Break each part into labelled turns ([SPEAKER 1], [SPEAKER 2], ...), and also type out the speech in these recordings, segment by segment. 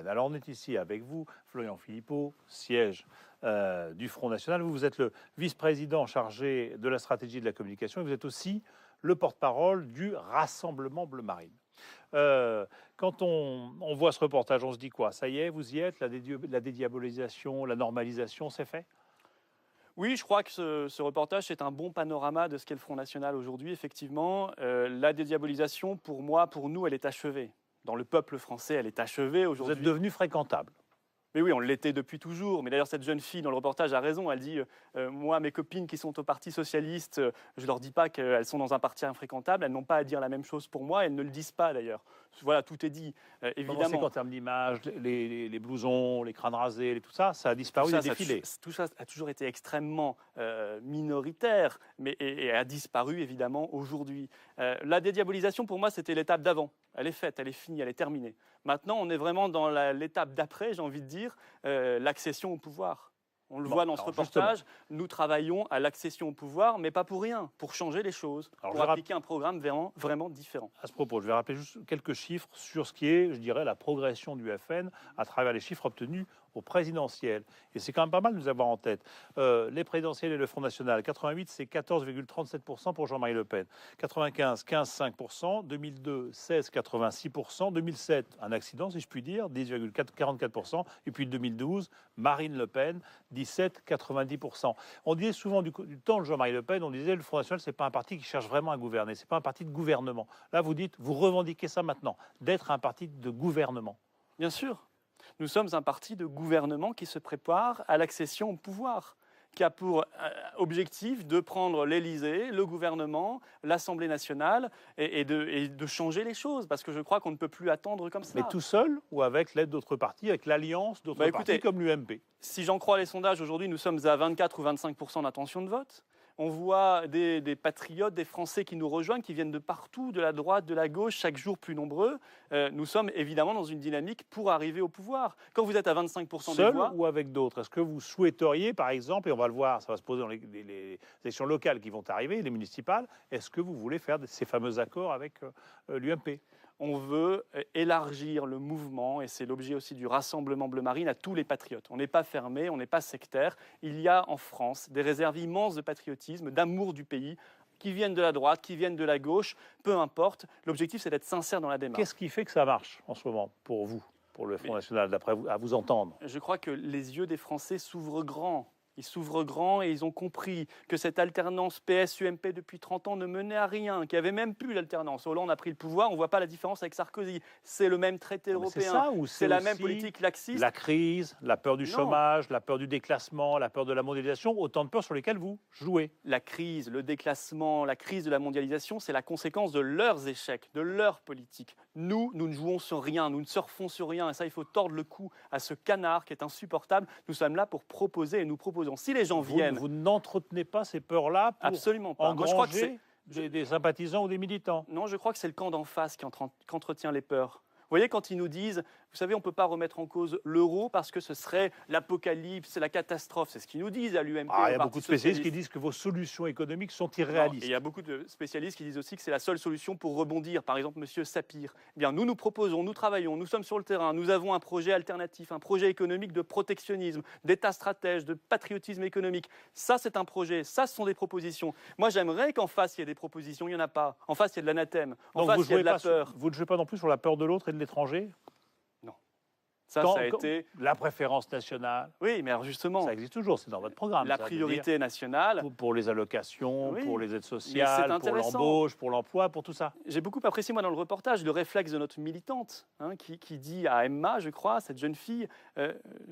[SPEAKER 1] FN. Alors on est ici avec vous, Florian Philippot, siège du Front National. Vous êtes le vice-président chargé de la stratégie de la communication et vous êtes aussi le porte-parole du Rassemblement Bleu Marine. Quand on voit ce reportage, on se dit quoi? Ça y est, vous y êtes, la dédiabolisation, la normalisation, c'est fait?
[SPEAKER 2] Oui, je crois que ce reportage, c'est un bon panorama de ce qu'est le Front National aujourd'hui. Effectivement, la dédiabolisation, pour moi, pour nous, elle est achevée. Dans le peuple français, elle est achevée aujourd'hui.
[SPEAKER 1] Vous êtes devenu fréquentable.
[SPEAKER 2] Mais oui, on l'était depuis toujours. Mais d'ailleurs, cette jeune fille dans le reportage a raison. Elle dit moi, mes copines qui sont au Parti socialiste, je ne leur dis pas qu'elles sont dans un parti infréquentable. Elles n'ont pas à dire la même chose pour moi. Elles ne le disent pas d'ailleurs. Voilà, tout est dit. Évidemment.
[SPEAKER 1] C'est qu'en termes d'image, les blousons, les crânes rasés, tout ça, ça a disparu des défilés.
[SPEAKER 2] Tout ça a toujours été extrêmement minoritaire, et a disparu évidemment aujourd'hui. La dédiabolisation, pour moi, c'était l'étape d'avant. Elle est faite, elle est finie, elle est terminée. Maintenant, on est vraiment dans l'étape d'après, j'ai envie de dire, l'accession au pouvoir. On le voit dans ce reportage, nous travaillons à l'accession au pouvoir, mais pas pour rien, pour changer les choses, pour appliquer un programme vraiment différent.
[SPEAKER 1] À ce propos, je vais rappeler juste quelques chiffres sur ce qui est, je dirais, la progression du FN à travers les chiffres obtenus au présidentiel. Et c'est quand même pas mal de nous avoir en tête. Les présidentielles et le Front National, 88, c'est 14,37% pour Jean-Marie Le Pen. 95, 15,5%. 2002, 16,86%. 2007, un accident, si je puis dire, 10,44%. Et puis 2012, Marine Le Pen, 17,90%. On disait souvent du temps de Jean-Marie Le Pen, on disait le Front National, c'est pas un parti qui cherche vraiment à gouverner. C'est pas un parti de gouvernement. Là, vous dites, vous revendiquez ça maintenant, d'être un parti de gouvernement.
[SPEAKER 2] Bien sûr. Nous sommes un parti de gouvernement qui se prépare à l'accession au pouvoir, qui a pour objectif de prendre l'Élysée, le gouvernement, l'Assemblée nationale et de changer les choses, parce que je crois qu'on ne peut plus attendre comme ça.
[SPEAKER 1] Mais tout seul ou avec l'aide d'autres partis, avec l'alliance d'autres partis comme l'UMP?
[SPEAKER 2] Si j'en crois les sondages, aujourd'hui nous sommes à 24 ou 25% d'intention de vote. On voit des patriotes, des Français qui nous rejoignent, qui viennent de partout, de la droite, de la gauche, chaque jour plus nombreux. Nous sommes évidemment dans une dynamique pour arriver au pouvoir. Quand vous êtes à 25% des voix...
[SPEAKER 1] Seul ou avec d'autres? Est-ce que vous souhaiteriez, par exemple, et on va le voir, ça va se poser dans les élections locales qui vont arriver, les municipales, est-ce que vous voulez faire ces fameux accords avec l'UMP?
[SPEAKER 2] On veut élargir le mouvement, et c'est l'objet aussi du Rassemblement Bleu Marine, à tous les patriotes. On n'est pas fermé, on n'est pas sectaire. Il y a en France des réserves immenses de patriotisme, d'amour du pays, qui viennent de la droite, qui viennent de la gauche, peu importe. L'objectif, c'est d'être sincère dans la démarche.
[SPEAKER 1] Qu'est-ce qui fait que ça marche en ce moment pour vous, pour le Front National, d'après vous, à vous entendre?
[SPEAKER 2] Je crois que les yeux des Français s'ouvrent grands. Ils s'ouvrent grand et ils ont compris que cette alternance PS-UMP depuis 30 ans ne menait à rien, qu'il n'y avait même plus l'alternance. Hollande a pris le pouvoir, on ne voit pas la différence avec Sarkozy. C'est le même traité européen, c'est la même politique laxiste.
[SPEAKER 1] La crise, la peur du chômage, la peur du déclassement, la peur de la mondialisation, autant de peurs sur lesquelles vous jouez.
[SPEAKER 2] La crise, le déclassement, la crise de la mondialisation, c'est la conséquence de leurs échecs, de leur politique. Nous ne jouons sur rien, nous ne surfons sur rien. Et ça, il faut tordre le cou à ce canard qui est insupportable. Nous sommes là pour proposer et nous proposons. Si les gens viennent...
[SPEAKER 1] Vous n'entretenez pas ces peurs-là pour
[SPEAKER 2] absolument pas.
[SPEAKER 1] engranger Moi, je crois que des sympathisants ou des militants?
[SPEAKER 2] Non, je crois que c'est le camp d'en face qui entretient les peurs. Vous voyez, quand ils nous disent, vous savez, on ne peut pas remettre en cause l'euro parce que ce serait l'apocalypse, la catastrophe. C'est ce qu'ils nous disent à l'UMP.
[SPEAKER 1] Il y a beaucoup de spécialistes qui disent que vos solutions économiques sont irréalistes.
[SPEAKER 2] Et il y a beaucoup de spécialistes qui disent aussi que c'est la seule solution pour rebondir. Par exemple, M. Sapir. Eh bien, nous proposons, nous travaillons, nous sommes sur le terrain, nous avons un projet alternatif, un projet économique de protectionnisme, d'État stratège, de patriotisme économique. Ça, c'est un projet. Ça, ce sont des propositions. Moi, j'aimerais qu'en face, il y ait des propositions. Il n'y en a pas. En face, il y a de l'anathème. En face, il y a de la peur.
[SPEAKER 1] Vous ne jouez pas non plus sur la peur de l'autre et de l'étranger?
[SPEAKER 2] Non. Ça a été...
[SPEAKER 1] La préférence nationale.
[SPEAKER 2] Oui, mais alors justement...
[SPEAKER 1] Ça existe toujours, c'est dans votre programme.
[SPEAKER 2] La priorité nationale...
[SPEAKER 1] Pour les allocations, pour les aides sociales, pour l'embauche, pour l'emploi, pour tout ça.
[SPEAKER 2] J'ai beaucoup apprécié, moi, dans le reportage, le réflexe de notre militante, qui dit à Emma, je crois, cette jeune fille,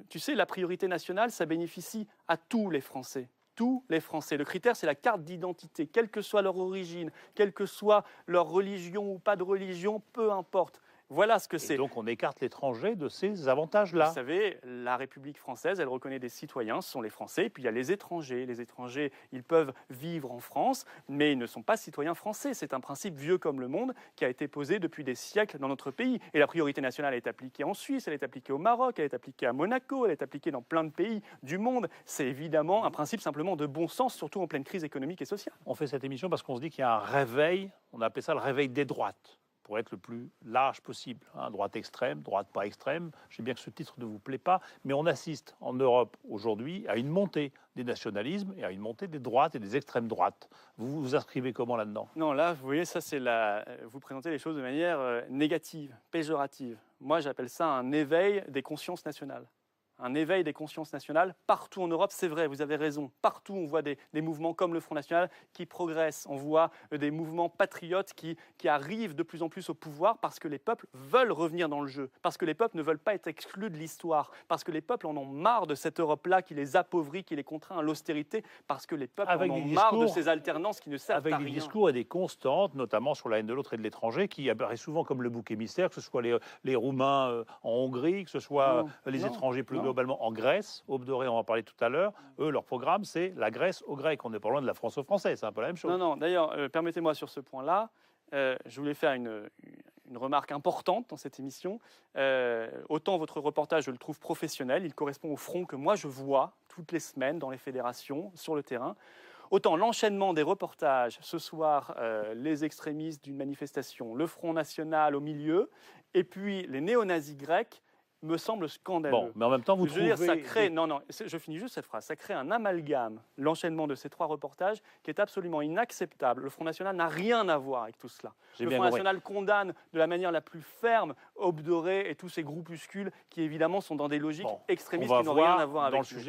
[SPEAKER 2] tu sais, la priorité nationale, ça bénéficie à tous les Français. Tous les Français. Le critère, c'est la carte d'identité, quelle que soit leur origine, quelle que soit leur religion ou pas de religion, peu importe. Voilà ce que c'est.
[SPEAKER 1] Donc on écarte l'étranger de ces avantages-là.
[SPEAKER 2] Vous savez, la République française, elle reconnaît des citoyens, ce sont les Français, et puis il y a les étrangers. Les étrangers, ils peuvent vivre en France, mais ils ne sont pas citoyens français. C'est un principe vieux comme le monde qui a été posé depuis des siècles dans notre pays. Et la priorité nationale est appliquée en Suisse, elle est appliquée au Maroc, elle est appliquée à Monaco, elle est appliquée dans plein de pays du monde. C'est évidemment un principe simplement de bon sens, surtout en pleine crise économique et sociale.
[SPEAKER 1] On fait cette émission parce qu'on se dit qu'il y a un réveil, on a appelé ça le réveil des droites. pour être le plus large possible. Hein, droite extrême, droite pas extrême. Je sais bien que ce titre ne vous plaît pas, mais on assiste en Europe aujourd'hui à une montée des nationalismes et à une montée des droites et des extrêmes droites. Vous vous inscrivez comment là-dedans?
[SPEAKER 2] Non, là, vous voyez, ça, c'est vous présentez les choses de manière négative, péjorative. Moi, j'appelle ça un éveil des consciences nationales. Un éveil des consciences nationales partout en Europe, c'est vrai, vous avez raison. Partout, on voit des mouvements comme le Front National qui progressent. On voit des mouvements patriotes qui arrivent de plus en plus au pouvoir parce que les peuples veulent revenir dans le jeu, parce que les peuples ne veulent pas être exclus de l'histoire, parce que les peuples en ont marre de cette Europe-là qui les appauvrit, qui les contraint à l'austérité, parce que les peuples en ont marre de ces alternances qui ne servent à rien.
[SPEAKER 1] Avec des discours et des constantes, notamment sur la haine de l'autre et de l'étranger, qui apparaissent souvent comme le bouc émissaire, que ce soit les Roumains en Hongrie, que ce soit les étrangers plus globalement en Grèce. Aube Dorée, on en parlait tout à l'heure. Eux, leur programme, c'est la Grèce aux Grecs. On n'est pas loin de la France aux Français, c'est un peu la même chose.
[SPEAKER 2] Non. D'ailleurs, permettez-moi sur ce point-là, je voulais faire une remarque importante dans cette émission. Autant votre reportage, je le trouve professionnel, il correspond au front que moi je vois toutes les semaines dans les fédérations, sur le terrain. Autant l'enchaînement des reportages, ce soir, les extrémistes d'une manifestation, le Front National au milieu, et puis les néo-nazis grecs, me semble scandaleux.
[SPEAKER 1] Bon, mais en même temps, vous trouvez...
[SPEAKER 2] dire, ça crée... Non, je finis juste cette phrase. Ça crée un amalgame, l'enchaînement de ces trois reportages, qui est absolument inacceptable. Le Front National n'a rien à voir avec tout cela. Le Front National condamne de la manière la plus ferme Aube Dorée et tous ces groupuscules qui, évidemment, sont dans des logiques extrémistes qui n'ont rien à voir avec le sujet.